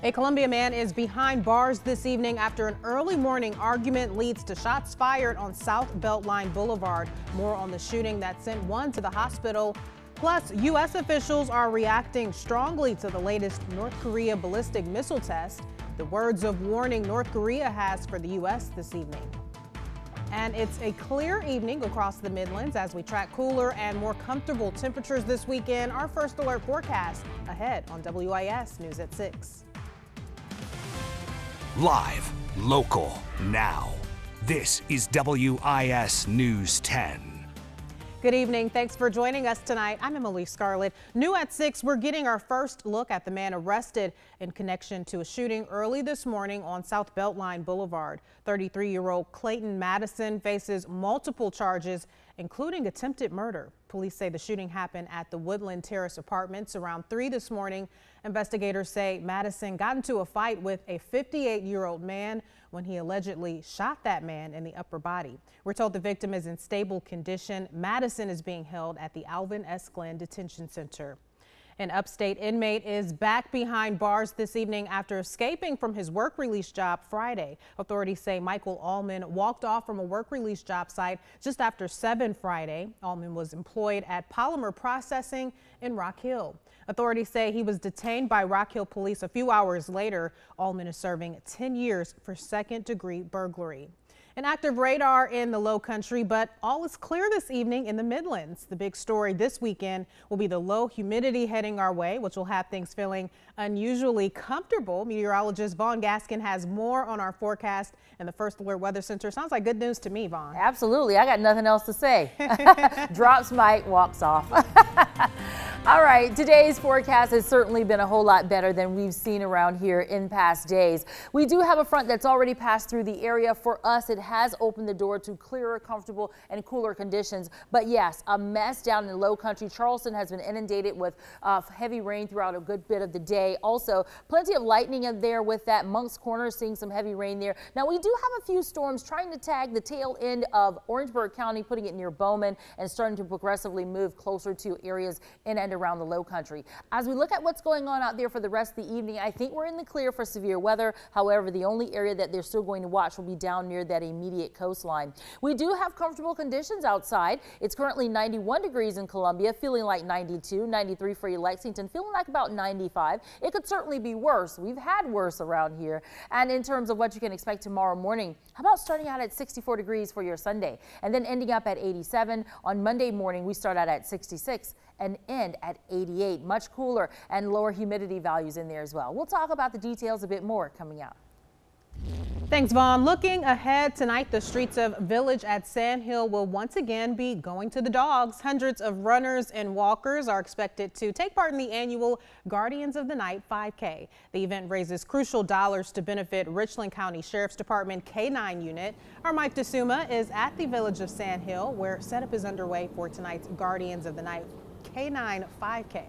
A Columbia man is behind bars this evening after an early morning argument leads to shots fired on South Beltline Boulevard. More on the shooting that sent one to the hospital. Plus, U.S. officials are reacting strongly to the latest North Korea ballistic missile test. The words of warning North Korea has for the U.S. this evening. And it's a clear evening across the Midlands as we track cooler and more comfortable temperatures this weekend. Our first alert forecast ahead on WIS News at 6. Live, local, now. This is WIS News 10. Good evening. Thanks for joining us tonight. I'm Emily Scarlett. New at 6, we're getting our first look at the man arrested in connection to a shooting early this morning on South Beltline Boulevard. 33-year-old Clayton Madison faces multiple charges, including attempted murder. Police say the shooting happened at the Woodland Terrace Apartments around 3 this morning. Investigators say Madison got into a fight with a 58-year-old man when he allegedly shot that man in the upper body. We're told the victim is in stable condition. Madison is being held at the Alvin S. Glenn Detention Center. An upstate inmate is back behind bars this evening after escaping from his work release job Friday. Authorities say Michael Allman walked off from a work release job site just after 7 Friday. Allman was employed at Polymer Processing in Rock Hill. Authorities say he was detained by Rock Hill police a few hours later. Allman is serving 10 years for second-degree burglary. An active radar in the low country, but all is clear this evening in the Midlands. The big story this weekend will be the low humidity heading our way, which will have things feeling unusually comfortable. Meteorologist Vaughn Gaskin has more on our forecast in the First Alert Weather Center. Sounds like good news to me, Vaughn. Absolutely. I got nothing else to say. Drops mic, walks off. All right, today's forecast has certainly been a whole lot better than we've seen around here in past days. We do have a front that's already passed through the area. For us, it has opened the door to clearer, comfortable, and cooler conditions. But yes, a mess down in the low country. Charleston has been inundated with heavy rain throughout a good bit of the day. Also, plenty of lightning in there with that. Moncks Corner seeing some heavy rain there. Now, we do have a few storms trying to tag the tail end of Orangeburg County, putting it near Bowman and starting to progressively move closer to areas in and around the low country. As we look at what's going on out there for the rest of the evening, I think we're in the clear for severe weather. However, the only area that they're still going to watch will be down near that immediate coastline. We do have comfortable conditions outside. It's currently 91 degrees in Columbia, feeling like 92, 93 for you Lexington, feeling like about 95. It could certainly be worse. We've had worse around here. And in terms of what you can expect tomorrow morning, how about starting out at 64 degrees for your Sunday and then ending up at 87. On Monday morning, we start out at 66 and end at 88. Much cooler and lower humidity values in there as well. We'll talk about the details a bit more coming out. Thanks, Vaughn. Looking ahead tonight, the streets of Village at Sand Hill will once again be going to the dogs. Hundreds of runners and walkers are expected to take part in the annual Guardians of the Night 5K. The event raises crucial dollars to benefit Richland County Sheriff's Department K-9 unit. Our Mike DeSuma is at the Village of Sand Hill, where setup is underway for tonight's Guardians of the Night K-9 5K.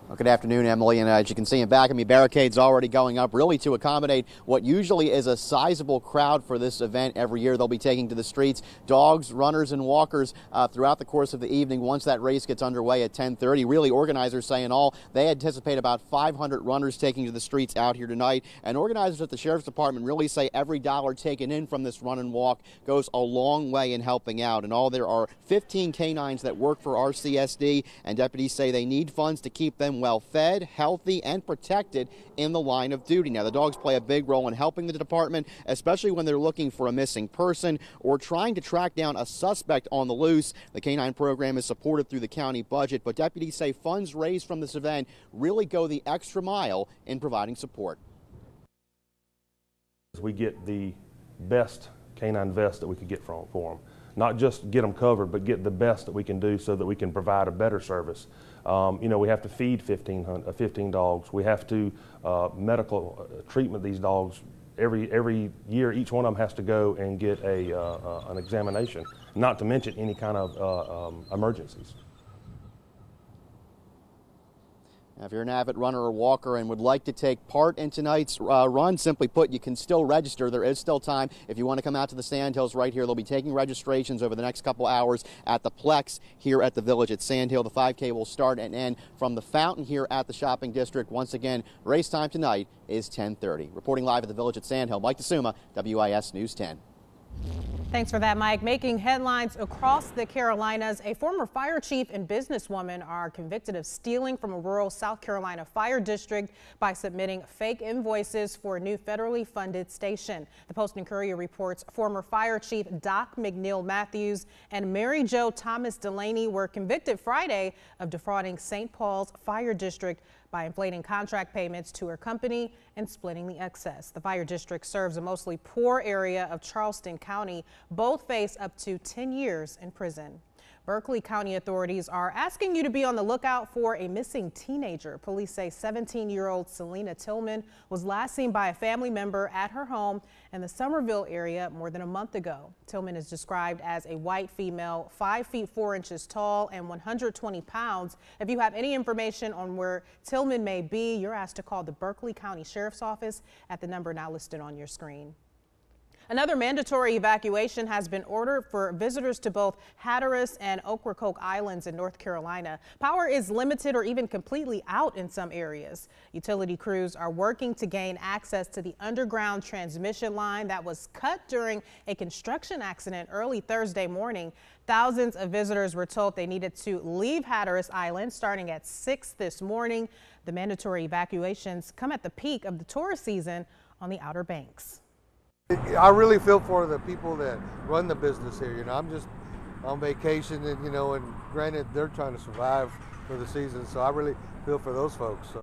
Well, good afternoon, Emily, and as you can see in back of me, barricades already going up really to accommodate what usually is a sizable crowd for this event every year. They'll be taking to the streets dogs, runners, and walkers throughout the course of the evening once that race gets underway at 10:30. Really, organizers say in all, they anticipate about 500 runners taking to the streets out here tonight, and organizers at the Sheriff's Department really say every dollar taken in from this run and walk goes a long way in helping out. In all, there are 15 canines that work for RCSD, and deputies say they need funds to keep them well fed, healthy, and protected in the line of duty. Now, the dogs play a big role in helping the department, especially when they're looking for a missing person or trying to track down a suspect on the loose. The canine program is supported through the county budget, but deputies say funds raised from this event really go the extra mile in providing support. We get the best canine vest that we could get for them. Not just get them covered, but get the best that we can do so that we can provide a better service. You know, we have to feed 15 dogs. We have to medical treatment these dogs every year. Each one of them has to go and get an examination, not to mention any kind of emergencies. Now, if you're an avid runner or walker and would like to take part in tonight's run, simply put, you can still register. There is still time. If you want to come out to the Sandhills right here, they'll be taking registrations over the next couple hours at the Plex here at the Village at Sandhill. The 5K will start and end from the fountain here at the shopping district. Once again, race time tonight is 10:30. Reporting live at the Village at Sandhill, Mike DeSuma, WIS News 10. Thanks for that, Mike. Making headlines across the Carolinas, a former fire chief and businesswoman are convicted of stealing from a rural South Carolina fire district by submitting fake invoices for a new federally funded station. The Post and Courier reports former fire chief Doc McNeil Matthews and Mary Jo Thomas Delaney were convicted Friday of defrauding St. Paul's Fire District by inflating contract payments to her company and splitting the excess. The fire district serves a mostly poor area of Charleston County. Both face up to 10 years in prison. Berkeley County authorities are asking you to be on the lookout for a missing teenager. Police say 17-year-old Selena Tillman was last seen by a family member at her home in the Somerville area more than a month ago. Tillman is described as a white female, 5 feet 4 inches tall and 120 pounds. If you have any information on where Tillman may be, you're asked to call the Berkeley County Sheriff's Office at the number now listed on your screen. Another mandatory evacuation has been ordered for visitors to both Hatteras and Ocracoke Islands in North Carolina. Power is limited or even completely out in some areas. Utility crews are working to gain access to the underground transmission line that was cut during a construction accident early Thursday morning. Thousands of visitors were told they needed to leave Hatteras Island starting at 6 this morning. The mandatory evacuations come at the peak of the tourist season on the Outer Banks. I really feel for the people that run the business here. You know, I'm just on vacation and, and granted they're trying to survive for the season. So I really feel for those folks. So.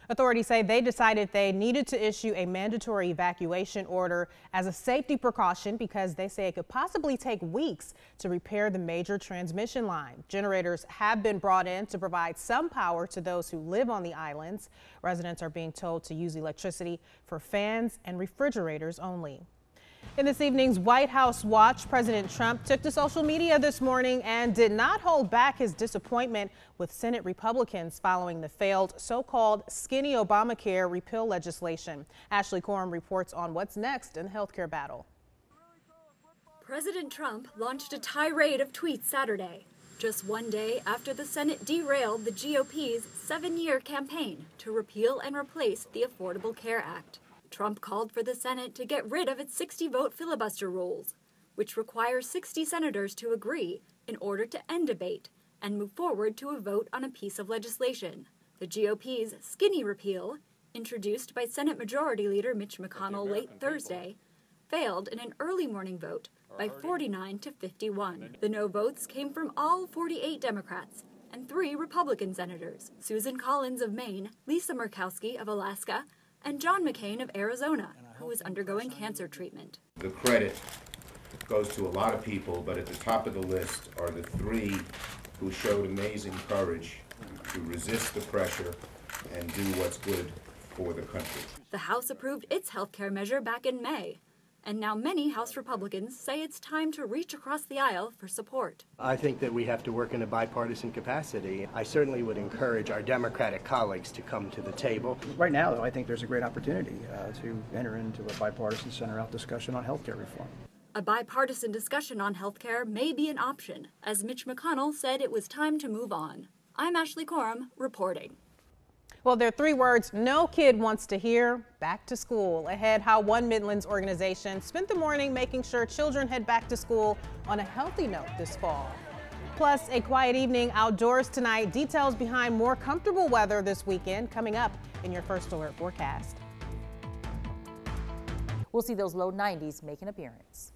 Authorities say they decided they needed to issue a mandatory evacuation order as a safety precaution because they say it could possibly take weeks to repair the major transmission line. Generators have been brought in to provide some power to those who live on the islands. Residents are being told to use electricity for fans and refrigerators only. In this evening's White House Watch, President Trump took to social media this morning and did not hold back his disappointment with Senate Republicans following the failed so-called skinny Obamacare repeal legislation. Ashley Corum reports on what's next in the healthcare battle. President Trump launched a tirade of tweets Saturday, just one day after the Senate derailed the GOP's 7-year campaign to repeal and replace the Affordable Care Act. Trump called for the Senate to get rid of its 60-vote filibuster rules, which require 60 senators to agree in order to end debate and move forward to a vote on a piece of legislation. The GOP's skinny repeal, introduced by Senate Majority Leader Mitch McConnell late Thursday, failed in an early morning vote by 49 to 51. The no votes came from all 48 Democrats and 3 Republican senators, Susan Collins of Maine, Lisa Murkowski of Alaska, and John McCain of Arizona, who is undergoing cancer treatment. The credit goes to a lot of people, but at the top of the list are the 3 who showed amazing courage to resist the pressure and do what's good for the country. The House approved its health care measure back in May, and now many House Republicans say it's time to reach across the aisle for support. I think that we have to work in a bipartisan capacity. I certainly would encourage our Democratic colleagues to come to the table. Right now, though, I think there's a great opportunity to enter into a bipartisan center-out discussion on health care reform. A bipartisan discussion on health care may be an option, as Mitch McConnell said it was time to move on. I'm Ashley Corum, reporting. Well, there are 3 words no kid wants to hear: back to school. Ahead, how one Midlands organization spent the morning making sure children head back to school on a healthy note this fall. Plus, a quiet evening outdoors tonight. Details behind more comfortable weather this weekend coming up in your First Alert forecast. We'll see those low 90s make an appearance.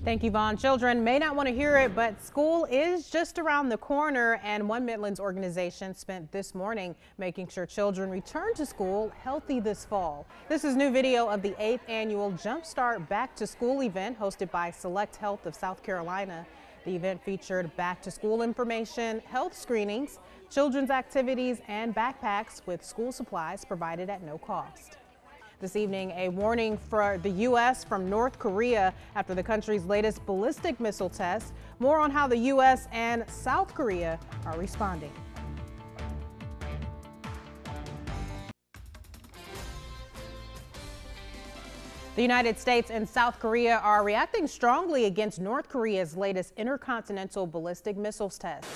Thank you, Vaughn. Children may not want to hear it, but school is just around the corner, and One Midlands organization spent this morning making sure children return to school healthy this fall. This is new video of the 8th annual Jumpstart Back to School event hosted by Select Health of South Carolina. The event featured back to school information, health screenings, children's activities, and backpacks with school supplies provided at no cost. This evening, a warning for the U.S. from North Korea after the country's latest ballistic missile test. More on how the U.S. and South Korea are responding. The United States and South Korea are reacting strongly against North Korea's latest intercontinental ballistic missiles test.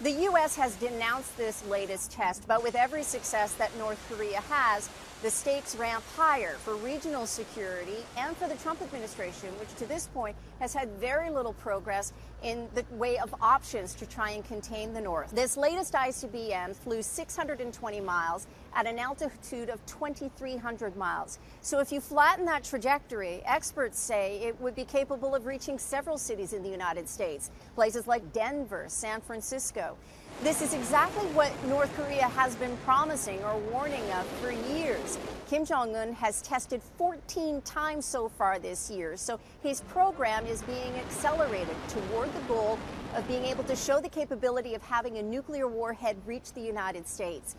The U.S. has denounced this latest test, but with every success that North Korea has, the stakes ramp higher for regional security and for the Trump administration, which to this point has had very little progress in the way of options to try and contain the North. This latest ICBM flew 620 miles at an altitude of 2,300 miles. So if you flatten that trajectory, experts say it would be capable of reaching several cities in the United States, places like Denver, San Francisco. This is exactly what North Korea has been promising or warning of for years. Kim Jong-un has tested 14 times so far this year, so his program is being accelerated toward the goal of being able to show the capability of having a nuclear warhead reach the United States.